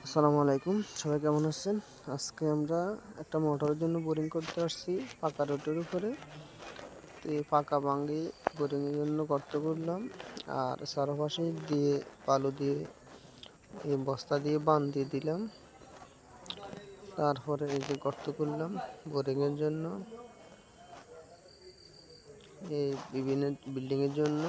আসসালামু আলাইকুম, সবাই কেমন আছেন? আজকে আমরা একটা মোটরের জন্য বোরিং করতে আসছি পাকা রোডের উপরে। তো এই পাকা ভাঙি বোরিংয়ের জন্য গর্ত করলাম, আর চারপাশে দিয়ে বালু দিয়ে এই বস্তা দিয়ে বাঁধ দিয়ে দিলাম। তারপরে এই যে গর্ত করলাম বোরিংয়ের জন্য, এই বিভিন্ন বিল্ডিংয়ের জন্য।